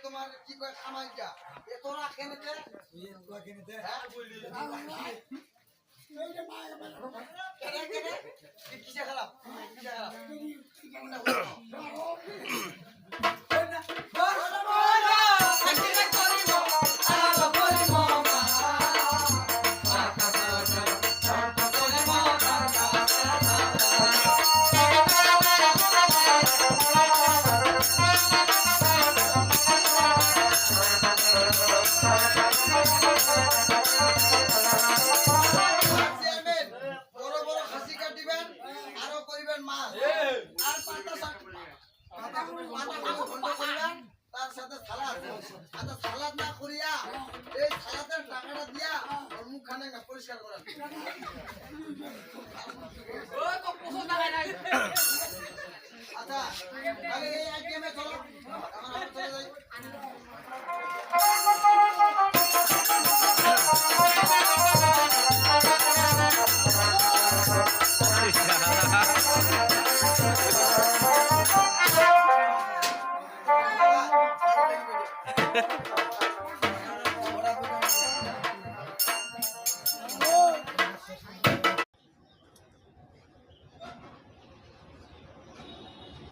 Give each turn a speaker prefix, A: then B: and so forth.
A: তোমার কি কয় খামাইটা এ তোরা কেনেতে তোরা কেনেতে হ্যাঁ বলি এই যে মা কেনে কেনে কি খারাপ কি খারাপ তার সাথে সালাদ আচ্ছা সালাদ না করিয়া এই সালাদের টাকাটা দিয়া ওর মুখখানে না পরিষ্কার করা ওই তো পছন্দ হয় না আচ্ছা তাহলে এই আইটেমে চলো আমরা চলে যাই Ha ha ha.